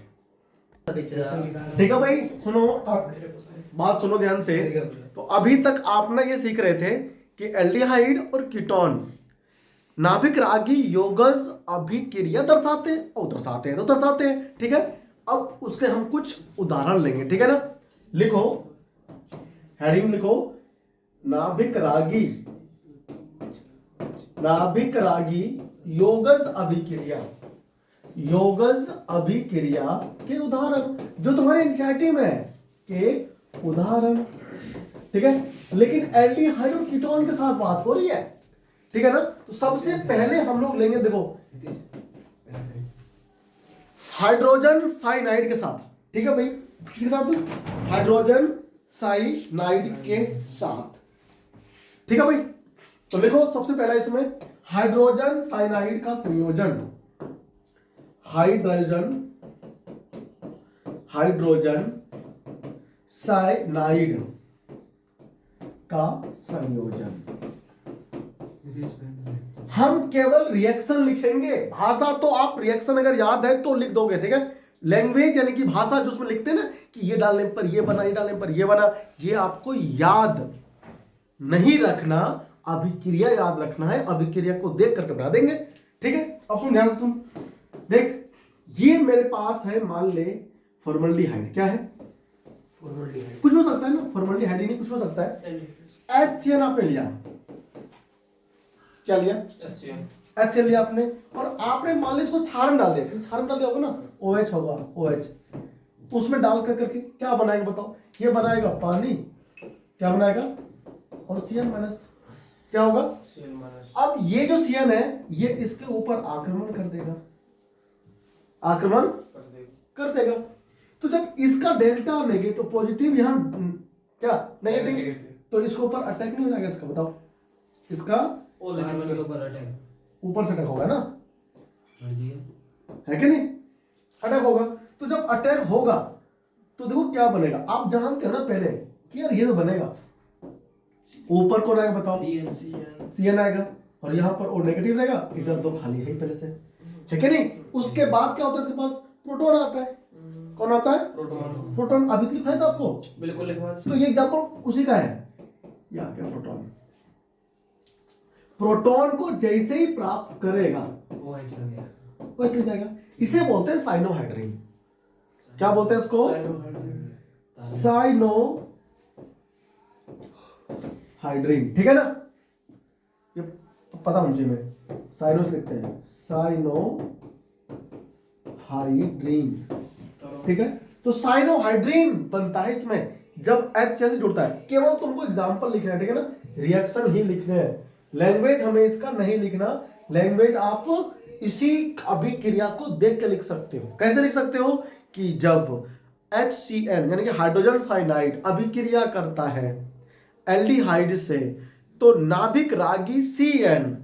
ठीक है भाई। सुनो बात सुनो ध्यान से। तो अभी तक आप ना ये सीख रहे थे कि एल्डिहाइड और कीटोन नाभिक रागी योगज अभिक्रिया दर्शाते हैं और दर्शाते हैं तो दर्शाते हैं, ठीक है। अब उसके हम कुछ उदाहरण लेंगे, ठीक है ना। लिखो हेडिंग लिखो नाभिक रागी योगज अभिक्रिया, योगज अभिक्रिया के उदाहरण जो तुम्हारे एनसीईआरटी में है के उदाहरण, ठीक है। लेकिन एल्डिहाइड और कीटोन के साथ बात हो रही है, ठीक है ना। तो सबसे पहले हम लोग लेंगे देखो हाइड्रोजन साइनाइड के साथ, ठीक है भाई, किसके साथ, हाइड्रोजन साइनाइड के साथ। ठीक है भाई, तो लिखो सबसे पहला इसमें हाइड्रोजन साइनाइड का संयोजन, हाइड्रोजन साइनाइड का संयोजन। हम केवल रिएक्शन लिखेंगे, भाषा तो आप रिएक्शन अगर याद है तो लिख दोगे, ठीक है। लैंग्वेज यानी कि भाषा जो उसमें लिखते हैं ना कि ये डालने पर ये बना, ये डालने पर ये बना, ये आपको याद नहीं रखना, अभिक्रिया याद रखना है, अभिक्रिया को देख करके बना देंगे, ठीक है। अब सुन, ध्यान से सुन, देख ये मेरे पास है, मान ले फॉर्मल्डिहाइड, क्या है फॉर्मल्डिहाइड, कुछ हो सकता है ना, फॉर्मल्डिहाइड ही नहीं कुछ हो सकता है। HCN आपने लिया, क्या लिया, HCN लिया आपने, और आपने मान लो इसको क्षार में डाल दिया, किसी क्षार में डाल दिया होगा ना, OH होगा, OH उसमें डाल कर करके क्या बनाएगा बताओ, ये बनाएगा पानी, क्या बनाएगा, और CN माइनस क्या होगा, अब ये जो CN है ये इसके ऊपर आक्रमण कर देगा, आक्रमण कर देगा। तो जब इसका डेल्टा नेगेटिव पॉजिटिव यहां क्या नेगेटिव, तो इसके ऊपर अटैक नहीं हो जाएगा, इसका बताओ, इसका पॉजिटिव के ऊपर अटैक, ऊपर से अटैक होगा ना, है कि नहीं, अटैक होगा। तो जब अटैक होगा तो देखो क्या बनेगा, आप जानते हो ना पहले कि यार ये तो बनेगा, ऊपर कौन आएगा बताओ, CN आएगा, और यहाँ पर ओ नेगेटिव रहेगा, इधर दो खाली है पहले से, है कि नहीं। उसके बाद क्या होता है, इसके पास प्रोटॉन आता है, कौन आता है, प्रोटॉन। अभी लिखा है था आपको, बिल्कुल लिखवा। तो ये एग्जांपल उसी का है, ये आ गया प्रोटॉन। प्रोटॉन को जैसे ही प्राप्त करेगा OH हो गया, OH लिख जाएगा, इसे बोलते हैं साइनोहाइड्रीन। क्या बोलते हैं इसको, साइनोहाइड्रीन, ठीक है ना, ये पता मुझे, में साइनो लिखते हैं, साइनोहाइड्रीन, ठीक है। तो साइनोहाइड्रीन बनता है इसमें जब H से जुड़ता है। केवल तुमको एग्जांपल लिखना है, ठीक है ना, रिएक्शन ही लिखने हैं, लैंग्वेज हमें इसका नहीं लिखना। लैंग्वेज आप इसी अभिक्रिया को देख के लिख सकते हो। कैसे लिख सकते हो कि जब HCN यानी कि हाइड्रोजन साइनाइड अभिक्रिया करता है एल्डिहाइड से, तो नाभिक रागी CN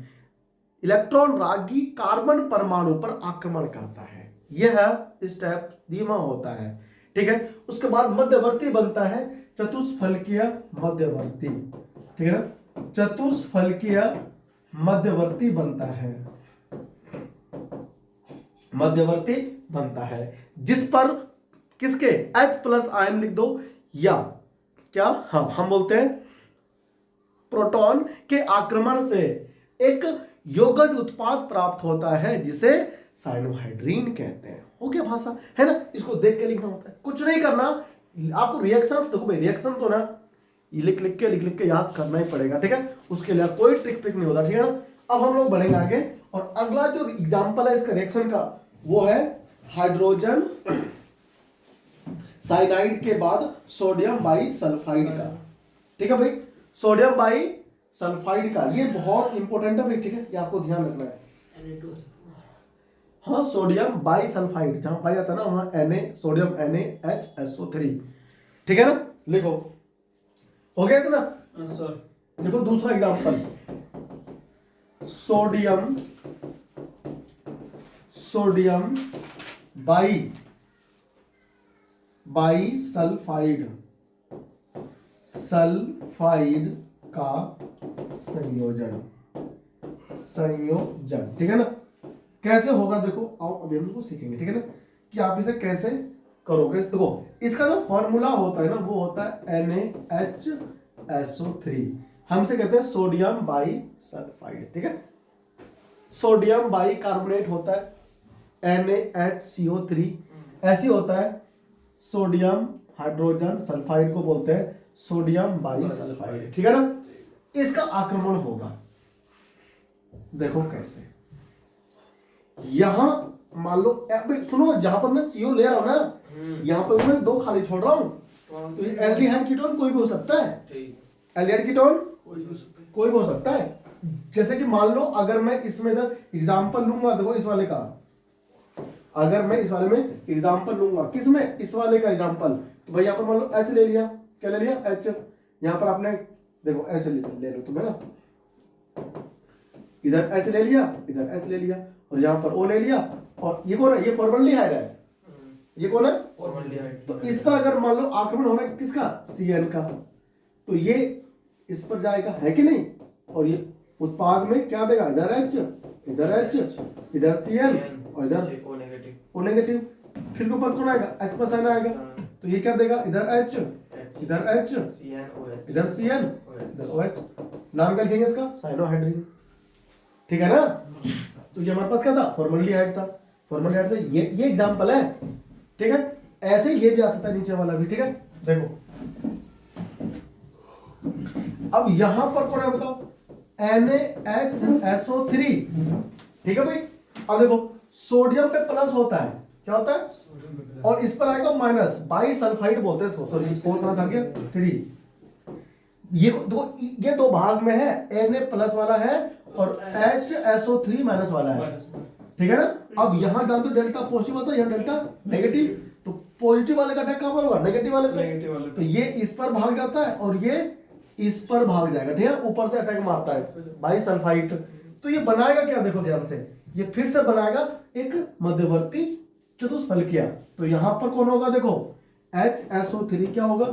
इलेक्ट्रॉन रागी कार्बन परमाणु पर आक्रमण करता है। यह स्टेप धीमा होता है, ठीक है। उसके बाद मध्यवर्ती बनता है, चतुष्फलकीय मध्यवर्ती, ठीक है ना, चतुष्फलकीय मध्यवर्ती बनता है, मध्यवर्ती बनता है, जिस पर किसके H+ आयन लिख दो, या क्या, हाँ हम बोलते हैं प्रोटॉन के आक्रमण से एक यौगिक उत्पाद प्राप्त होता है जिसे साइनोहाइड्रीन कहते हैं। हो गया भाषा, है ना, इसको देख के लिखना होता है, कुछ नहीं करना आपको। रिएक्शन देखो भाई, रिएक्शन तो ना ये लिख लिख के याद करना ही पड़ेगा, ठीक है, उसके लिए कोई ट्रिक नहीं होता, ठीक है ना। अब हम लोग बढ़ेंगे आगे, और अगला जो एग्जांपल है इसका रिएक्शन का वो है हाइड्रोजन साइनाइड के बाद सोडियम बाईसल्फाइड का, ठीक है भाई, सोडियम बाईसल्फाइड का, ये बहुत इंपॉर्टेंट है भाई, ठीक है, ये आपको ध्यान रखना है। हाँ, सोडियम बाईसल्फाइड, जहां पाया जाता है ना वहां Na, सोडियम NaHSO3, ठीक है ना, लिखो, हो गया इतना। देखो दूसरा एग्जांपल, सोडियम बाईसल्फाइड का संयोजन, ठीक है ना। कैसे होगा देखो, आओ अभी हम इसको सीखेंगे, ठीक है ना, कि आप इसे कैसे करोगे। देखो इसका जो फॉर्मूला होता है ना वो होता है NaHSO3, हमसे कहते हैं सोडियम बाईसल्फाइड, ठीक है। सोडियम बाइकार्बोनेट होता है NaHCO3, ऐसी होता है सोडियम हाइड्रोजन सल्फाइड को बोलते हैं सोडियम बाईसल्फाइड, ठीक है ना। इसका आक्रमण होगा, देखो कैसे, यहां मान लो, सुनो, जहां पर मैं CO ले रहा हूं ना, यहां पर मैं 2 खाली छोड़ रहा हूं, तो ये एल्डिहाइड कीटोन कोई भी हो सकता है, एल्डिहाइड कीटोन कोई भी हो सकता है। जैसे कि मान लो अगर मैं इसमें इधर एग्जांपल लूंगा, देखो इस वाले का, अगर मैं इस वाले में एग्जांपल लूंगा, किसमें, इस वाले का एग्जांपल, तो भाई यहां पर मान लो H ले लिया, क्या ले लिया H। यहाँ पर आपने देखो ऐसे ले लो तुम्हें ना, इधर H ले लिया, इधर H ले लिया, और यहाँ पर O ले लिया, और ये कौन है, ये फॉर्मल्डिहाइड है, ये कौन है, फॉर्मल्डिहाइड। तो इस पर अगर मान लो आक्रमण हो रहा है किसका, CN का, तो ये इस पर जाएगा, है कि नहीं, और ये उत्पाद में क्या देगा, इधर H, इधर H, इधर CN, और इधर O नेगेटिव, फिर ऊपर कौन आएगा, H प्लस N आएगा, तो ये क्या देगा, इधर H, इधर H, इधर CN, इधर OH, नाम क्या लिखेंगे इसका, साइनोहाइड्रिन, ठीक है ना। तो ये हमारे पास क्या था, फॉर्मल्डिहाइड था, फॉर्मल्डिहाइड से ये एग्जांपल है, ठीक है। ऐसे ये भी आ सकता है नीचे वाला भी, ठीक है। देखो अब यहां पर कौन है बताओ, NaHSO3, ठीक है भाई। अब देखो सोडियम पे प्लस होता है, क्या होता है, और इस पर आएगा माइनस, बाई सल्फाइड बोलते हैं इसको, सॉरी 4 कहां से आ गया 3, ये दो भाग में है, Na प्लस वाला है और HSO3 माइनस वाला है, ठीक है ना। अब यहां डाल दो डेल्टा पॉजिटिव होता है, यहां डेल्टा नेगेटिव, तो पॉजिटिव वाले का अटैक कहां पर होगा, नेगेटिव वाले पे, तो ये इस पर भाग जाता है और ये इस पर भाग जाएगा, ठीक है, ऊपर से अटैक मारता है बाई सल्फाइड। तो ये बनाएगा क्या, देखो ध्यान से, ये फिर से बनाएगा एक मध्यवर्ती चतुष्फलकीय, तो यहां पर कौन होगा, देखो HSO3 क्या होगा,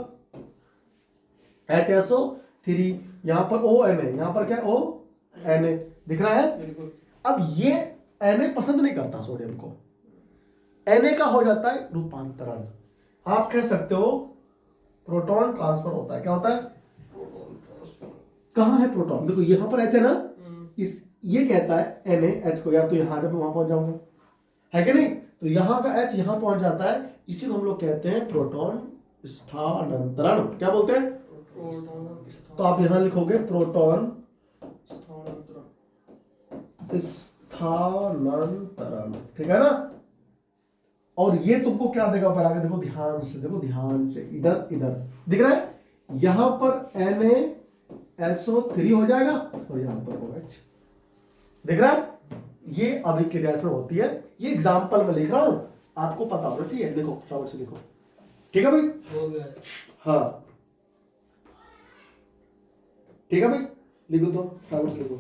HSO3, यहां पर ON है, यहां पर क्या है ONA, दिख रहा है। अब ये Na पसंद नहीं करता सोडियम को, Na का हो जाता है रूपांतरण, आप कह सकते हो प्रोटॉन ट्रांसफर होता है, क्या होता है, कहां है प्रोटॉन, देखो यहां पर H है ना, इस ये कहता है NaH को, यार तो यहां जब मैं वहां पहुंच जाऊंगा, है कि नहीं, तो यहां का H यहां पहुंच जाता है, इसी को हम लोग कहते हैं प्रोटॉन स्थानांतरण, क्या बोलते हैं, तो आप यहां लिखोगे प्रोटॉन स्थानांतरण, ठीक है ना। और ये तुमको क्या देगा ऊपर आगे, देखो ध्यान से, देखो ध्यान से, इधर इधर दिख रहा है, यहां पर NaSO3 हो जाएगा और यहां पर OH, दिख रहा है, ये अभिक्रिया इसमें होती है, ये एग्जांपल में लिख रहा हूं, आपको पता होना चाहिए, लिखो फटाफट से लिखो, ठीक है भाई, हो गया। हाँ ठीक है भाई, लिखो तो फटाफट से लिखो,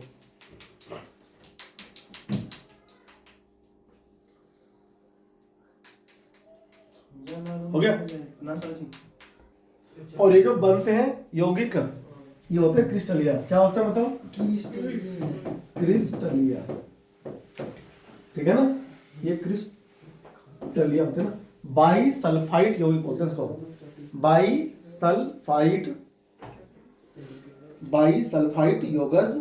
हो गया। और ये जो बनते हैं यौगिक, ये होते हैं क्रिस्टलिया, क्या होता है बताओ, क्रिस्टलिया, ठीक है ना, ये क्रिस्टलिया होते हैं ना, बाई सल्फाइड यौगिक बोलते हैं इसको, बाई सल्फाइड योगज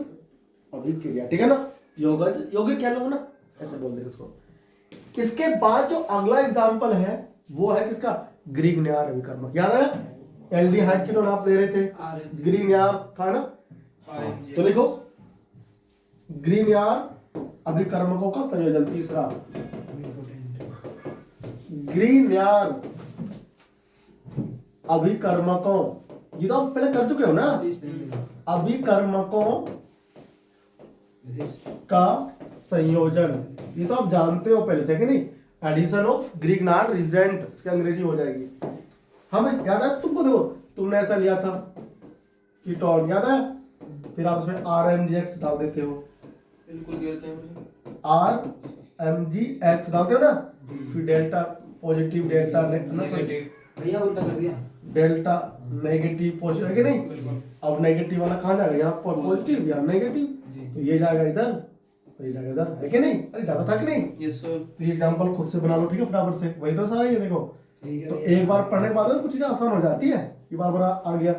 अभिक्रिया, ठीक है ना, योगज यौगिक कह लो ना, ऐसे बोल देंगे इसको। इसके बाद जो अगला एग्जांपल है वो है किसका, ग्रीगनियर अभिकर्मक, याद है एल्डिहाइड की आप ले रहे थे, ग्रीगनियर था ना, तो लिखो ग्रीगनियर अभिकर्मकों का संयोजन, तीसरा ग्रीगनियर अभिकर्मकों, ये तो आप पहले कर चुके हो ना, अभिकर्मकों का संयोजन, ये तो आप जानते हो पहले से कि नहीं, एडिशन ऑफ ग्रीगनियर रिजेंट, इसकी अंग्रेजी हो जाएगी, हमें याद है तुमको, देखो तुमने ऐसा लिया था कीटोन, याद है, फिर आप उसमें RMGX डाल देते हो, RMGX डालते हो ना, फिर डेल्टा पॉजिटिव, डेल्टा भैया उल्टा कर दिया, डेल्टा नेगेटिव पॉजिटिव, है कि नहीं, अब नेगेटिव वाला कहाँ जाएगा, यहाँ पर पॉजिटिव या नेगेटिव, तो ये जाएगा इधर, तो ये जाएगा इधर, है कि नहीं, अरे ज्यादा था कि नहीं, यस सर, तो ये एग्जांपल खुद से बना लो, ठीक है, फटाफट से, वही तो सारा ये देखो, तो एक बार पढ़ने के बाद कुछ चीजें आसान हो जाती है, ये बार बार आ गया,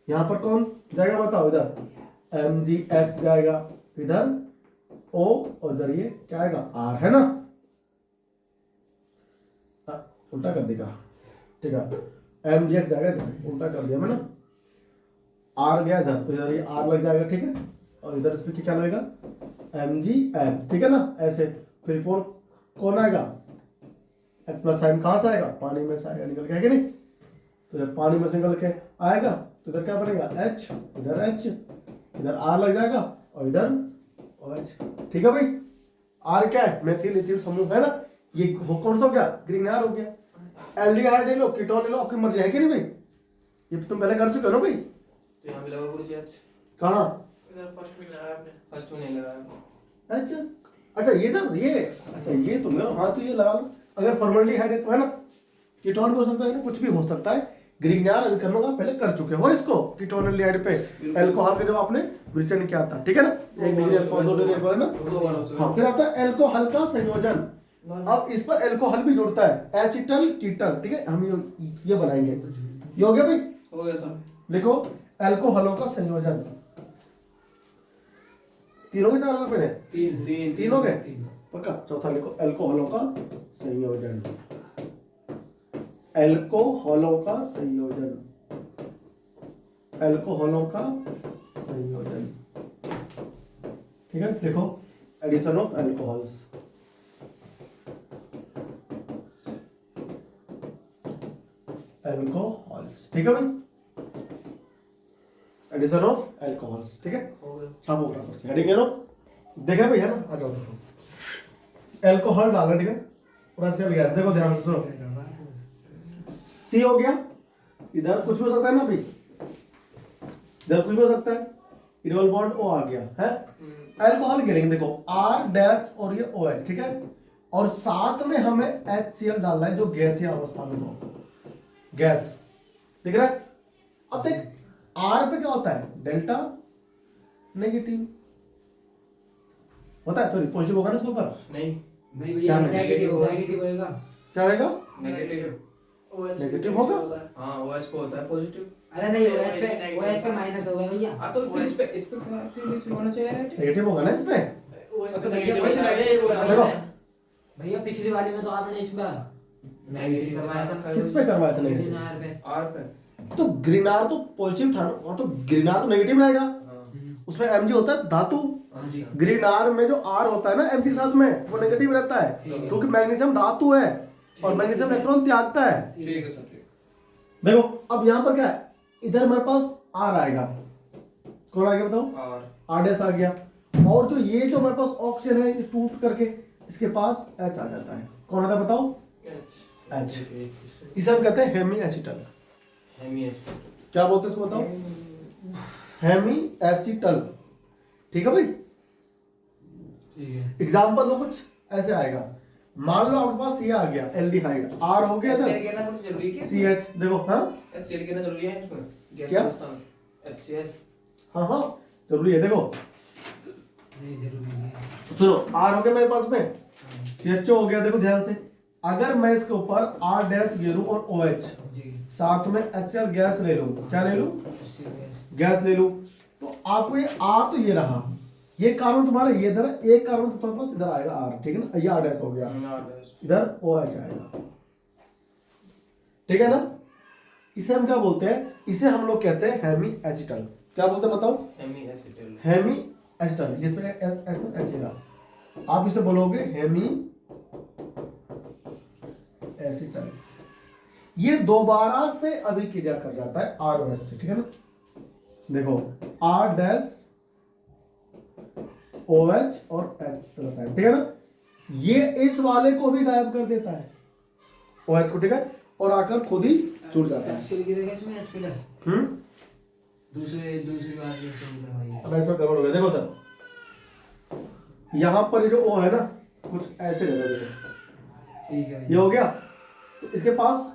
यहाँ पर कौन जाएगा बताओ, इधर MgX जाएगा, इधर O, और इधर ये क्या आएगा R, है ना, उल्टा कर देगा, ठीक है, MgX जाएगा इधर, उल्टा कर दिया मैंने, R गया इधर, तो इधर ये R लग जाएगा, ठीक है, और इधर इस पे क्या लगेगा MgX, ठीक है ना, ऐसे, फिर कौन आएगा, H प्लस साइन कहां से आएगा, पानी में से आएगा निकल के, है कि नहीं, तो जब पानी में से निकल के आएगा तो इधर क्या बनेगा H, इधर H, इधर R लग जाएगा और इधर OH, ठीक है भाई। R क्या है, मेथिल इथिल समूह, है ना, ये कौन सा हो गया, ग्रीगनियर हो गया, एल्डिहाइड ले लो, कीटोन ले लो, आपकी मर्जी, है कि नहीं भाई, ये तुम पहले कर चुके हो ना भाई? तो यहाँ भी लगा गुरुजी आज कहाँ? इधर फर्स्ट में लगाया आपने। फर्स्ट में नहीं लगाया आपने। अच्छा ये था ये। अच्छा ये तुम लगाओ, हाँ तो ये लगा लो। अगर फॉर्मल्डिहाइड है तो है ना, कीटोन भी हो सकता है ना, कुछ भी हो सकता है। ग्रिग्नार अभी करने का पहले कर चुके हो इसको, कीटोनल्डिहाइड पे अल्कोहल के जब आपने विवेचन किया था, ठीक है ना? 1 डिग्री अल्कोहल 2 डिग्री अल्कोहल है ना। 2 बार हो चुका हाँ, फिर आता है अल्कोहल का संयोजन। अब इस पर अल्कोहल भी जुड़ता है, एसिटल कीटल, ठीक है? हम ये बनाएंगे। ये हो गया भाई? हो गया सर। लिखो अल्कोहलों का संयोजन। 3 हो गए 4 हो गए? पहले 3 हो गए पक्का। चौथा लिखो अल्कोहलों का संयोजन। अल्कोहलों का संयोजन, अल्कोहलों का संयोजन, ठीक है? लिखो एडिशन ऑफ अल्कोहल्स। अल्कोहल्स, ठीक है भाई? एडिशन ऑफ अल्कोहल्स, ठीक है? हो गया। छापो बराबर से हेडिंग करो। देखा भाई है ना? आ जाओ देखो, अल्कोहल डालना, ठीक है? पूरा चल गया। देखो ध्यान से सुनो, सी हो गया, इधर कुछ भी हो सकता है ना भाई, इधर कुछ भी हो सकता है। डबल बॉन्ड ओ आ गया है। अल्कोहल गिरेंगे, देखो आर डैश और ये ओ एच, ठीक है? और साथ में हमें HCl डालना है जो गैसीय अवस्था में हो, गैस, दिख रहा है? अब देख आर पे क्या होता है? डेल्टा नेगेटिव होता है, सॉरी पॉजिटिव होगा ना इसके ऊपर? नहीं नहीं भैया क्या नेगेटिव होगा। होएगा। क्या होगा? नेगेटिव। नेगेटिव होगा? हाँ OH पे होता है पॉजिटिव। अरे नहीं OH पे माइनस होगा भैया। हाँ तो फिर इस पे फिर इसमें होना चाहिए नेगेटिव। नेगेटिव होगा ना इसमें? देखो भैया पिछली वाली में तो आपने इसमें नेगेटिव करवाया था। किस पे करवाया था नेगेटिव? ग्रीनार पे। आर पे। तो ग्रीनार तो पॉजिटिव था ना, वहाँ तो ग्रीनार तो नेगेटिव रहेगा। हाँ। उसमें Mg होता है धातु। हाँ जी। ग्रीनार में जो R होता है ना Mg के साथ में, वो नेगेटिव रहता है क्योंकि मैग्नीशियम धातु है और मैग्नीशियम इलेक्ट्रॉन त्यागता है। ठीक है सर ठीक। देखो अब यहाँ पर क्या है, इधर मेरे पास R आएगा, कौन आ गया बताओ? और R डैश आ गया। और जो ये जो मेरे पास ऑक्सीजन है ये टूट करके इसके पास H आ जाता है, कौन आता है बताओ? H। इसे हम कहते हैं हेमी एसिटल। हेमी क्या बोलते हैं इसको बताओ? हेमी एसिटल, ठीक है भाई? ठीक है। एग्जाम्पल दो कुछ ऐसे आएगा। मान लो आपके पास ये आ गया एल्डिहाइड, R हो गया HCl इधर, कहना कुछ जरूरी है क्या? CH देखो, हाँ HCl कहना जरूरी है इसमें? गैस क्या? अवस्था में HCl। हाँ हाँ जरूरी है। देखो नहीं जरूरी नहीं है। सुनो, R हो गया मेरे पास में, CHO हो गया। देखो ध्यान से, अगर मैं इसके ऊपर R डैश ले लूं और OH जी। साथ में HCl गैस ले लूं, क्या ले लूं? इससे गैस। गैस ले लूं, तो आपको ये R तो ये रहा, ये कार्बन तुम्हारा ये इधर है, एक कार्बन तुम्हारे पास इधर आएगा R, ठीक है ना? ये R डैश हो गया, इधर OH आएगा, ठीक है ना? इसे हम क्या बोलते हैं? इसे हम लोग कहते हैं हेमी एसिटल। क्या बोलते हैं बताओ? Hemi acetal. हेमी एसिटल, जिसमें एसिटल, आप इसे बोलोगे हेमी एसिटल। ये दोबारा से अभिक्रिया कर जाता है R से, ठीक है ना? देखो R डैश OH और H प्लस, ठीक है ना? ये इस वाले को भी गायब कर देता है, OH को, ठीक है? और आकर खुद ही जुड़ जाता है। HCl गिरेगा इसमें H प्लस। दूसरी बात ये समझ में आई। अब इसमें गड़बड़ हो गया। देखो तब यहाँ पर ये जो O है ना, कुछ ऐसे रहता है, देखो ठीक है ये हो गया, तो इसके पास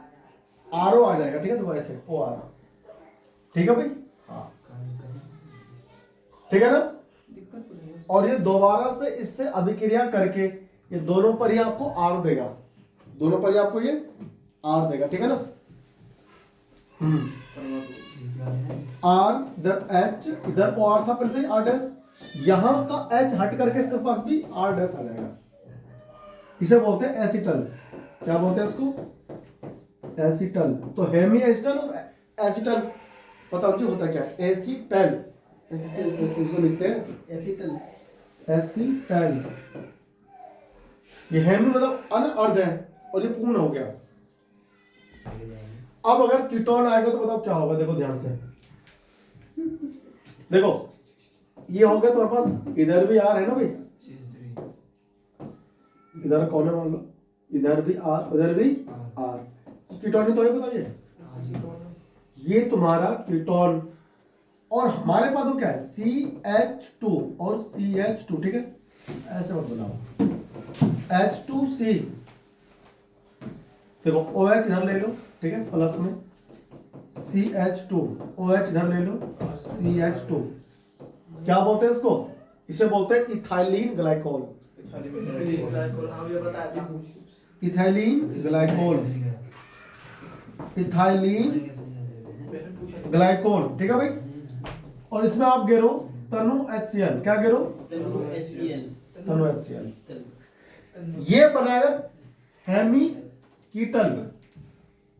RO आ जाएगा, ठीक है? देखो ऐसे OR, ठीक है भाई? हाँ ठीक है ना? दिक्कत कुछ नहीं है। और ये दोबारा से इससे अभिक्रिया करके ये दोनों पर ही आपको R देगा, दोनों पर ही आपको ये R देगा, ठीक है ना? R इधर H, इधर OR था फिर से R डैश, यहाँ का H हट करके इसके पास भी R डैश आ जाएगा। इसे बोलते हैं एसिटल। क्या बोलते हैं इसको? एसिटल। तो हेमी एसिटल और एसिटल बताओ जी होता क्या है? एसिटल, इसको लिखते हैं एसिटल। एसिटल। ये हेमी मतलब अन अर्ध है और ये पूर्ण हो गया। अब अगर कीटोन आएगा तो बताओ क्या होगा? देखो ध्यान से, देखो ये हो गया तुम्हारे पास, इधर भी R है ना भाई, इधर कौन है मान लो, इधर भी R, उधर भी R। कीटोन तो ही बताओ ये तुम्हारा कीटोन, और हमारे पास तो क्या है CH2 और CH2, ठीक है, ऐसे मत बनाओ, H2C, देखो OH इधर ले लो, ठीक है, प्लस में CH2, OH इधर ले लो, CH2, क्या बोलते हैं इसको, इसे बोलते हैं इथाइलिन ग्लाइकोल, हाँ ये बता दिया। इथाइलिन ग्लाइकोल, इथाइलिन मैंने पूछा ग्लाइकोल, ठीक है भाई। और इसमें आप गिरो तनु HCl, क्या गिरो तनु HCl, ये बनाएगा हेमी कीटल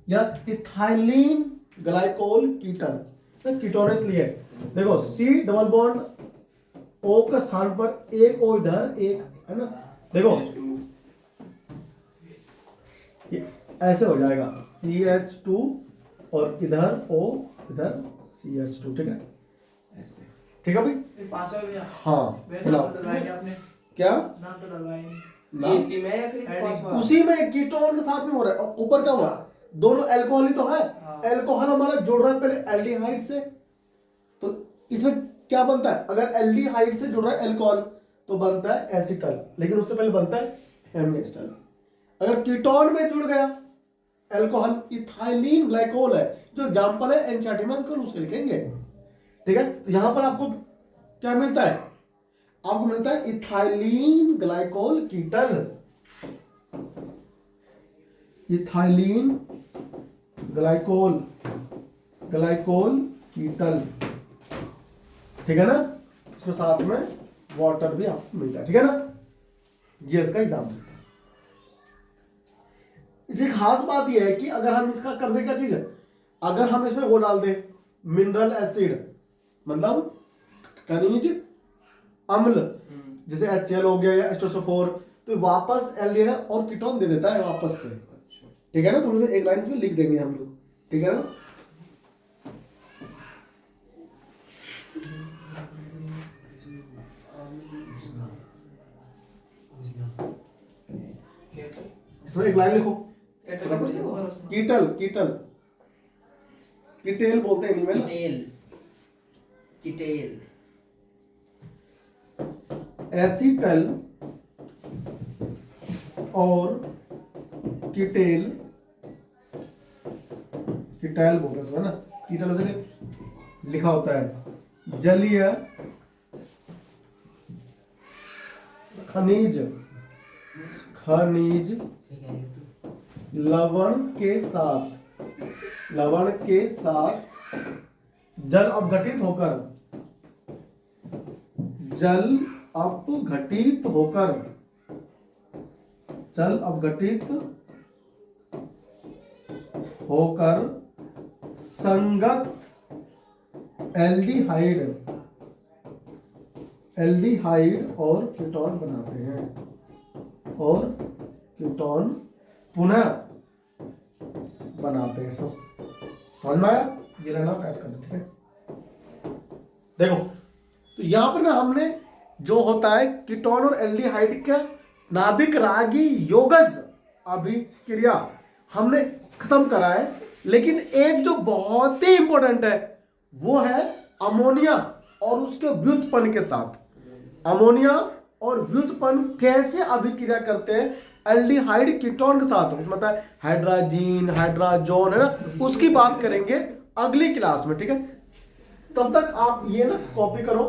या इथाइलिन ग्लाइकोल कीटल, कीटोन इसलिए देखो C डबल बॉन्ड O का स्थान पर एक O इधर एक, है ना, देखो ये ऐसे हो जाएगा CH2 और इधर O इधर CH2, ठीक है, ऐसे, ठीक है भाई। ये पास है भैया। हाँ नाम बुलाओ, तो डलवाएंगे आपने, क्या नाम तो डलवाएंगे। नाम? इसी में या फिर पांचवा? उसी में कीटोन के साथ में हो रहा है, और ऊपर क्या हुआ, दोनों अल्कोहल ही तो है, हाँ। अल्कोहल हमारा जुड़ रहा है पहले एल्डिहाइड से, तो इसमें क्या बनता है, अगर एल्डिहाइड से जुड़ रहा है अल्कोहल तो बनता है एसिटल, लेकिन उससे पहले बनता है हेमिएस्टर। अगर कीटोन में जुड़ गया अल्कोहल, इथाइलिन ग्लाइकोल है, जो एग्जांपल है एनसीईआरटी में अंकल उसके लिखेंगे, ठीक है। तो यहां पर आपको क्या मिलता है, आपको मिलता है ethylene glycol कीटल, ethylene glycol, glycol कीटल, ठीक है ना, इसमें साथ में वाटर भी आपको मिलता है, ठीक है ना, ये इसका एग्जाम्पल है। इसकी खास बात यह है कि अगर हम इसका कर दे क्या चीज है, अगर हम इसमें वो डाल दें मिनरल एसिड, मतलब खनिज अम्ल, जैसे HCl हो गया या H2SO4, तो वापस एल्डिहाइड और कीटोन दे देता है वापस से, ठीक है ना, तो उसमें एक लाइन में लिख देंगे हम लोग, ठीक है ना। इसमें एक लाइन लिखो, कीटल, कीटल, कीटेल बोलते हैं हिंदी में ना, किटेल एसिटल और कीटेल, कीटल बोल रहे हैं ना, कीटल उसे लिखा होता है जलीय खनिज, खनिज लवण के साथ, लवण के साथ जल अपघटित होकर, जल अपघटित होकर, जल अपघटित होकर संगत एल्डिहाइड, एल्डिहाइड और कीटोन बनाते हैं, और कीटोन पुनः बनाते हैं। समझ में आया, ये रहना ऐड कर दो, ठीक है। देखो तो यहां पर ना हमने जो होता है कीटोन और एल्डिहाइड का नाभिक रागी योगज अभिक्रिया हमने खत्म करा है, लेकिन एक जो बहुत ही इंपॉर्टेंट है वो है अमोनिया और उसके व्युत्पन्न के साथ। अमोनिया और व्युत्पन्न कैसे अभिक्रिया करते हैं एल्डिहाइड कीटोन के साथ, उसमें मतलब हाइड्राजीन, हाइड्राजोन, है ना, उसकी बात करेंगे अगली क्लास में, ठीक है। तब तक आप ये ना कॉपी करो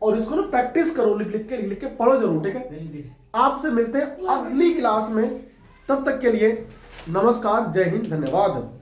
और इसको ना प्रैक्टिस करो, लिख के पढ़ो जरूर, ठीक है। आपसे मिलते हैं अगली क्लास में, तब तक के लिए नमस्कार, जय हिंद, धन्यवाद।